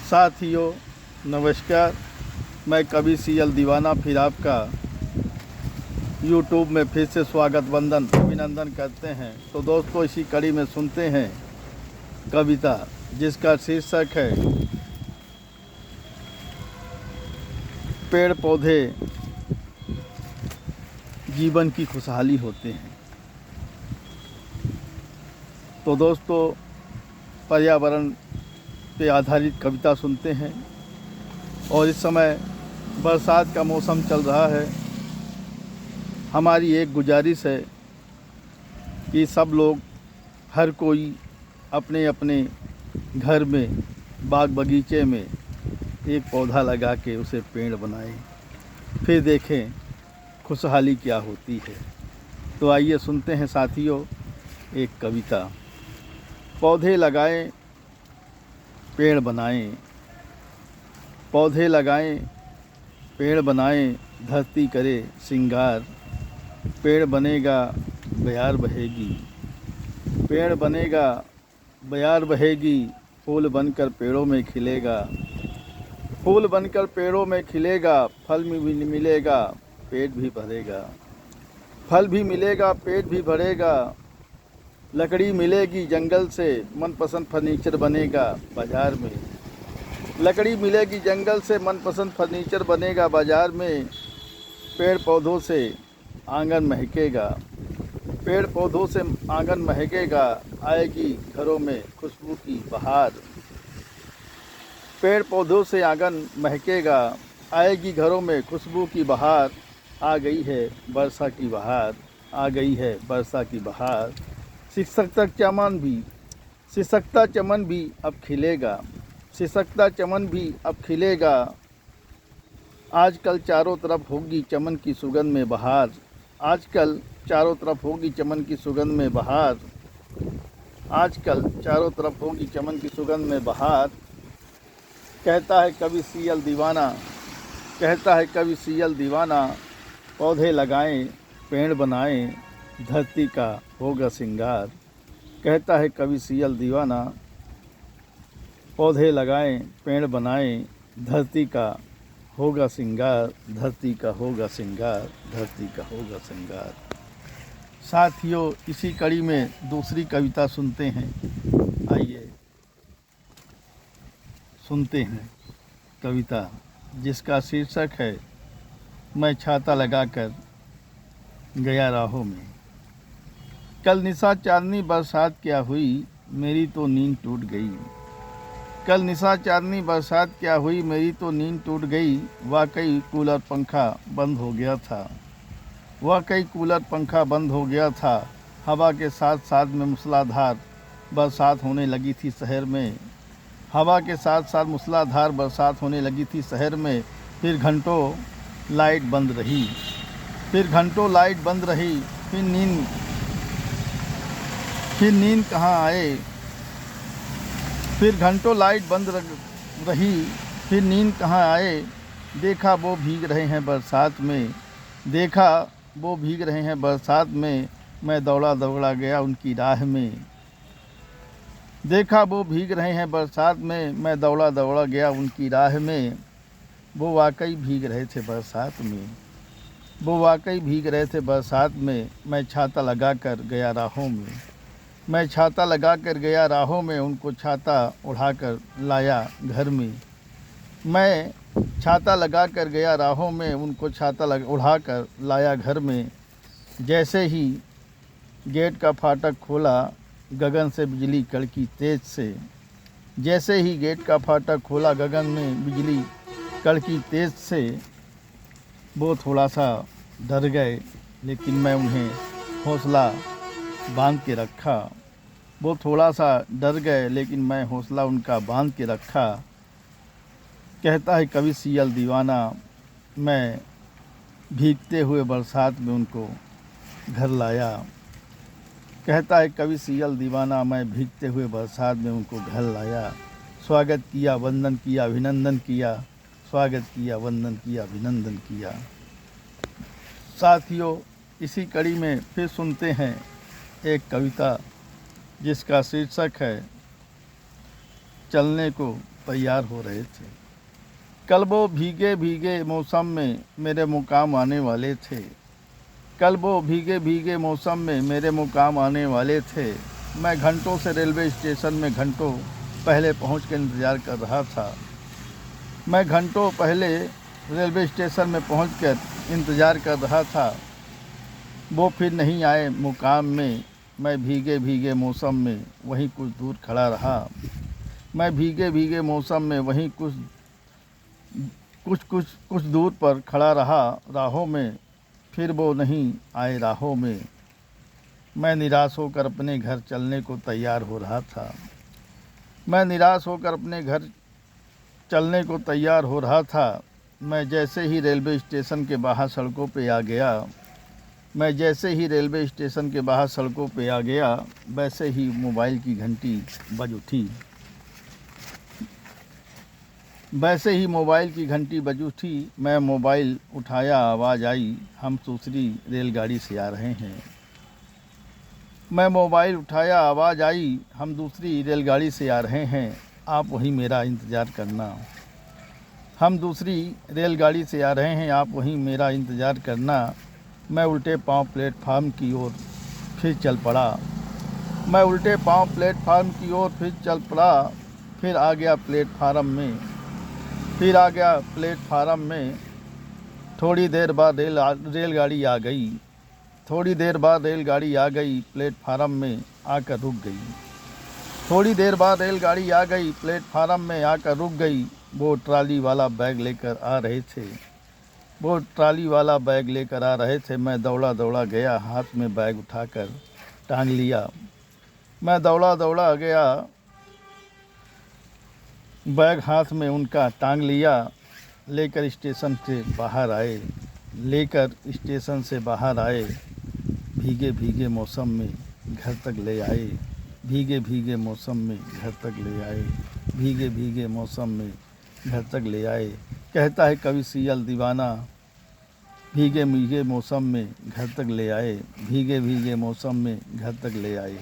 साथियों नमस्कार। मैं कवि सीएल दीवाना फिर आपका यूट्यूब में फिर से स्वागत वंदन अभिनंदन करते हैं। तो दोस्तों, इसी कड़ी में सुनते हैं कविता जिसका शीर्षक है पेड़ पौधे जीवन की खुशहाली होते हैं। तो दोस्तों, पर्यावरण पे आधारित कविता सुनते हैं। और इस समय बरसात का मौसम चल रहा है। हमारी एक गुजारिश है कि सब लोग, हर कोई अपने अपने घर में, बाग बगीचे में एक पौधा लगा के उसे पेड़ बनाए, फिर देखें खुशहाली क्या होती है। तो आइए सुनते हैं साथियों एक कविता। पौधे लगाएं, पेड़ बनाएं, पौधे लगाएं, पेड़ बनाएं, धरती करे सिंगार। पेड़ बनेगा बयार बहेगी, पेड़ बनेगा बयार बहेगी, फूल बनकर पेड़ों में खिलेगा, फूल बनकर पेड़ों में खिलेगा, फल भी मिलेगा, पेट भी भरेगा, फल भी मिलेगा, पेट भी भरेगा। लकड़ी मिलेगी जंगल से, मनपसंद फर्नीचर बनेगा बाज़ार में। लकड़ी मिलेगी जंगल से, मनपसंद फर्नीचर बनेगा बाज़ार में। पेड़ पौधों से आंगन महकेगा, पेड़ पौधों से आंगन महकेगा, आएगी घरों में खुशबू की बहार। पेड़ पौधों से आंगन महकेगा, आएगी घरों में खुशबू की बहार। आ गई है वर्षा की बहार, आ गई है वर्षा की बहार। सिसकता चमन भी अब खिलेगा, सिसकता चमन भी अब खिलेगा। आजकल चारों तरफ होगी चमन की सुगंध में बहार, आजकल चारों तरफ होगी चमन की सुगंध में बहार, आजकल चारों तरफ होगी चमन की सुगंध में बहार। कहता है कवि सीएल दीवाना, कहता है कवि सीएल दीवाना, पौधे लगाएं, पेड़ बनाएं, धरती का होगा सिंगार। कहता है कवि सीएल दीवाना, पौधे लगाएं, पेड़ बनाएं, धरती का होगा सिंगार, धरती का होगा सिंगार, धरती का होगा सिंगार। साथियों, इसी कड़ी में दूसरी कविता सुनते हैं। आइए सुनते हैं कविता जिसका शीर्षक है मैं छाता लगाकर गया राहों में। कल निशा चांदनी बरसात क्या हुई, मेरी तो नींद टूट गई। कल निशा चांदनी बरसात क्या हुई, मेरी तो नींद टूट गई। वाकई कूलर पंखा बंद हो गया था, वाकई कूलर पंखा बंद हो गया था। हवा के साथ साथ में मूसलाधार बरसात होने लगी थी शहर में, हवा के साथ साथ मूसलाधार बरसात होने लगी थी शहर में। फिर घंटों लाइट बंद रही, फिर घंटों लाइट बंद रही, फिर नींद कहाँ आए। फिर घंटों लाइट बंद रही, फिर नींद कहाँ आए। देखा वो भीग रहे हैं बरसात में, देखा वो भीग रहे हैं बरसात में, मैं दौड़ा दौड़ा गया उनकी राह में। देखा वो भीग रहे हैं बरसात में, मैं दौड़ा दौड़ा गया उनकी राह में। वो वाकई भीग रहे थे बरसात में, वो वाकई भीग रहे थे बरसात में। मैं छाता लगा कर गया राहों में, मैं छाता लगा कर गया राहों में, उनको छाता उड़ाकर लाया घर में। मैं छाता लगा कर गया राहों में, उनको छाता उड़ाकर लाया घर में। जैसे ही गेट का फाटक खोला, गगन से बिजली कड़की तेज से। जैसे ही गेट का फाटक खोला, गगन में बिजली कड़की तेज से। वो थोड़ा सा डर गए, लेकिन मैं उन्हें हौसला बांध के रखा। वो थोड़ा सा डर गए, लेकिन मैं हौसला उनका बांध के रखा। कहता है कवि सीएल दीवाना, मैं भीगते हुए बरसात में उनको घर लाया। कहता है कवि सीएल दीवाना, मैं भीगते हुए बरसात में उनको घर लाया। स्वागत किया, वंदन किया, अभिनंदन किया, स्वागत किया, वंदन किया, अभिनंदन किया। साथियों, इसी कड़ी में फिर सुनते हैं एक कविता जिसका शीर्षक है चलने को तैयार हो रहे थे। कल वो भीगे भीगे मौसम में मेरे मुकाम आने वाले थे। कल वो भीगे भीगे मौसम में मेरे मुकाम आने वाले थे। मैं घंटों से रेलवे स्टेशन में घंटों पहले पहुंच कर इंतज़ार कर रहा था। मैं घंटों पहले रेलवे स्टेशन में पहुंचकर इंतज़ार कर रहा था। वो फिर नहीं आए मुकाम में। मैं भीगे भीगे मौसम में वहीं कुछ दूर खड़ा रहा। मैं भीगे भीगे मौसम में वहीं कुछ दूर पर खड़ा रहा राहों में। फिर वो नहीं आए राहों में। मैं निराश होकर अपने घर चलने को तैयार हो रहा था। मैं निराश होकर अपने घर चलने को तैयार हो रहा था। मैं जैसे ही रेलवे स्टेशन के बाहर सड़कों पे आ गया मैं जैसे ही रेलवे स्टेशन के बाहर सड़कों पे आ गया वैसे ही मोबाइल की घंटी बज उठी। वैसे ही मोबाइल की घंटी बज उठी। मैं मोबाइल उठाया, आवाज़ आई, हम दूसरी रेलगाड़ी से आ रहे हैं। मैं मोबाइल उठाया, आवाज़ आई, हम दूसरी रेलगाड़ी से आ रहे हैं, आप वहीं मेरा इंतज़ार करना। हम दूसरी रेलगाड़ी से आ रहे हैं, आप वहीं मेरा इंतज़ार करना। मैं उल्टे पाँव प्लेटफार्म की ओर फिर चल पड़ा। मैं उल्टे पाँव प्लेटफार्म की ओर फिर चल पड़ा। फिर आ गया प्लेटफार्म में। थोड़ी देर बाद रेलगाड़ी आ गई। थोड़ी देर बाद रेलगाड़ी आ गई, प्लेटफार्म में आकर रुक गई। थोड़ी देर बाद रेलगाड़ी आ गई, प्लेटफार्म में आकर रुक गई। वो ट्राली वाला बैग लेकर आ रहे थे। मैं दौड़ा दौड़ा गया, हाथ में बैग उठाकर टांग लिया। मैं दौड़ा दौड़ा गया, बैग हाथ में उनका टांग लिया। लेकर स्टेशन से बाहर आए। भीगे भीगे मौसम में घर तक ले आए। भीगे भीगे मौसम में घर तक ले आए। भीगे भीगे मौसम में घर तक ले आए। कहता है कवि सियल दीवाना, भीगे भीगे मौसम में घर तक ले आए। भीगे भीगे मौसम में घर तक ले आए।